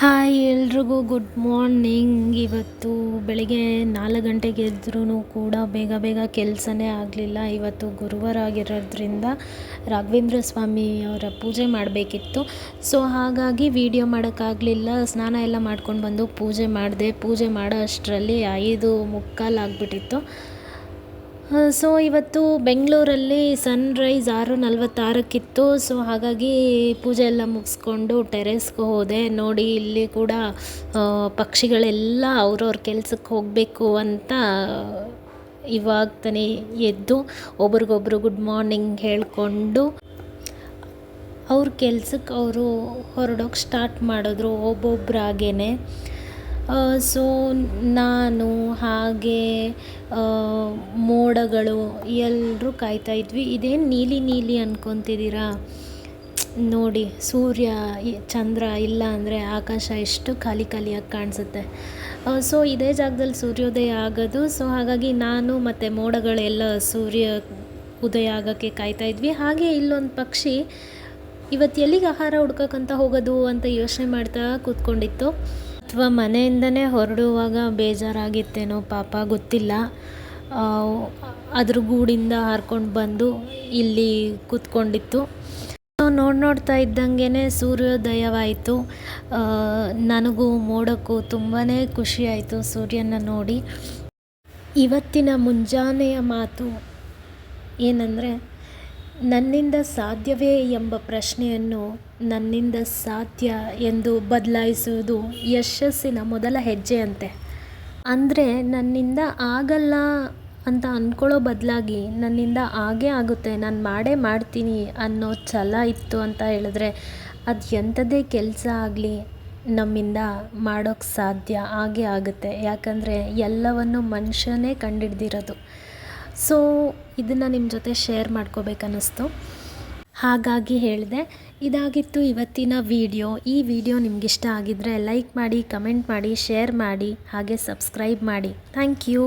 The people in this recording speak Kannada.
ಹಾಯ್ ಎಲ್ರಿಗೂ ಗುಡ್ ಮಾರ್ನಿಂಗ್. ಇವತ್ತು ಬೆಳಿಗ್ಗೆ 4 ಗಂಟೆಗೆ ಎದ್ರೂ ಕೂಡ ಬೇಗ ಬೇಗ ಕೆಲಸನೇ ಆಗಲಿಲ್ಲ. ಇವತ್ತು ಗುರುವಾರ ಆಗಿರೋದ್ರಿಂದ ರಾಘವೇಂದ್ರ ಸ್ವಾಮಿ ಅವರ ಪೂಜೆ ಮಾಡಬೇಕಿತ್ತು. ಸೊ ಹಾಗಾಗಿ ವಿಡಿಯೋ ಮಾಡೋಕ್ಕಾಗಲಿಲ್ಲ. ಸ್ನಾನ ಎಲ್ಲ ಮಾಡ್ಕೊಂಡು ಬಂದು ಪೂಜೆ ಮಾಡಿದೆ. ಪೂಜೆ ಮಾಡೋ ಅಷ್ಟರಲ್ಲಿ 5:45 ಆಗಿಬಿಟ್ಟಿತ್ತು. ಸೊ ಇವತ್ತು ಬೆಂಗಳೂರಲ್ಲಿ ಸನ್ರೈಸ್ 6:46ಕ್ಕಿತ್ತು. ಸೊ ಹಾಗಾಗಿ ಪೂಜೆ ಎಲ್ಲ ಮುಗಿಸ್ಕೊಂಡು ಟೆರೆಸ್ಗೆ ಹೋದೆ. ನೋಡಿ ಇಲ್ಲಿ ಕೂಡ ಪಕ್ಷಿಗಳೆಲ್ಲ ಅವ್ರವ್ರ ಕೆಲಸಕ್ಕೆ ಹೋಗಬೇಕು ಅಂತ ಇವಾಗ ತಾನೇ ಎದ್ದು ಒಬ್ರಿಗೊಬ್ರು ಗುಡ್ ಮಾರ್ನಿಂಗ್ ಹೇಳಿಕೊಂಡು ಅವ್ರ ಕೆಲಸಕ್ಕೆ ಅವರು ಹೊರಡೋಕ್ಕೆ ಸ್ಟಾರ್ಟ್ ಮಾಡಿದ್ರು ಒಬ್ಬೊಬ್ಬರಾಗೇ. ಸೊ ನಾನು ಹಾಗೆ ಮೋಡಗಳು ಎಲ್ಲರೂ ಕಾಯ್ತಾ ಇದ್ವಿ. ಇದೇನು ನೀಲಿ ನೀಲಿ ಅಂದ್ಕೊತಿದ್ದೀರಾ? ನೋಡಿ ಸೂರ್ಯ ಚಂದ್ರ ಇಲ್ಲ ಅಂದರೆ ಆಕಾಶ ಎಷ್ಟು ಖಾಲಿ ಖಾಲಿಯಾಗಿ ಕಾಣಿಸುತ್ತೆ. ಸೊ ಇದೇ ಜಾಗದಲ್ಲಿ ಸೂರ್ಯೋದಯ ಆಗೋದು. ಸೊ ಹಾಗಾಗಿ ನಾನು ಮತ್ತು ಮೋಡಗಳೆಲ್ಲ ಸೂರ್ಯ ಉದಯ ಆಗೋಕ್ಕೆ ಕಾಯ್ತಾ ಇದ್ವಿ. ಹಾಗೆ ಇಲ್ಲೊಂದು ಪಕ್ಷಿ ಇವತ್ತು ಎಲ್ಲಿಗೆ ಆಹಾರ ಹುಡ್ಕೋಕ್ಕಂತ ಹೋಗೋದು ಅಂತ ಯೋಚನೆ ಮಾಡ್ತಾ ಕೂತ್ಕೊಂಡಿತ್ತು. ಅಥವಾ ಮನೆಯಿಂದನೇ ಹೊರಡುವಾಗ ಬೇಜಾರಾಗಿತ್ತೇನೋ ಪಾಪ, ಗೊತ್ತಿಲ್ಲ. ಅದ್ರ ಗೂಡಿಂದ ಹಾರ್ಕೊಂಡು ಬಂದು ಇಲ್ಲಿ ಕೂತ್ಕೊಂಡಿತ್ತು. ನೋಡ್ತಾ ಇದ್ದಂಗೆ ಸೂರ್ಯೋದಯವಾಯಿತು. ನನಗೂ ಮೋಡಕ್ಕೂ ತುಂಬಾ ಖುಷಿ ಆಯಿತು ಸೂರ್ಯನ ನೋಡಿ. ಇವತ್ತಿನ ಮುಂಜಾನೆಯ ಮಾತು ಏನಂದರೆ, ನನ್ನಿಂದ ಸಾಧ್ಯವೇ ಎಂಬ ಪ್ರಶ್ನೆಯನ್ನು ನನ್ನಿಂದ ಸಾಧ್ಯ ಎಂದು ಬದಲಾಯಿಸುವುದು ಯಶಸ್ಸಿನ ಮೊದಲ ಹೆಜ್ಜೆ ಅಂತೆ. ಅಂದರೆ ನನ್ನಿಂದ ಆಗಲ್ಲ ಅಂತ ಅಂದ್ಕೊಳ್ಳೋ ಬದಲಾಗಿ ನನ್ನಿಂದ ಆಗೇ ಆಗುತ್ತೆ, ನಾನು ಮಾಡೇ ಮಾಡ್ತೀನಿ ಅನ್ನೋ ಛಲ ಇತ್ತು ಅಂತ ಹೇಳಿದ್ರೆ ಅದು ಎಂಥದ್ದೇ ಕೆಲಸ ಆಗಲಿ ನಮ್ಮಿಂದ ಮಾಡೋಕ್ಕೆ ಸಾಧ್ಯ ಆಗೇ ಆಗುತ್ತೆ. ಯಾಕಂದರೆ ಎಲ್ಲವನ್ನು ಮನುಷ್ಯನೇ ಕಂಡುಹಿಡ್ದಿರೋದು. ಸೊ ಇದನ್ನು ನಿಮ್ಮ ಜೊತೆ ಶೇರ್ ಮಾಡ್ಕೋಬೇಕನ್ನಿಸ್ತು, ಹಾಗಾಗಿ ಹೇಳಿದೆ. ಇದಾಗಿತ್ತು ಇವತ್ತಿನ ವಿಡಿಯೋ. ಈ ವಿಡಿಯೋ ನಿಮಗಿಷ್ಟ ಆಗಿದ್ದರೆ ಲೈಕ್ ಮಾಡಿ, ಕಮೆಂಟ್ ಮಾಡಿ, ಶೇರ್ ಮಾಡಿ, ಹಾಗೆ ಸಬ್ಸ್ಕ್ರೈಬ್ ಮಾಡಿ. Thank you.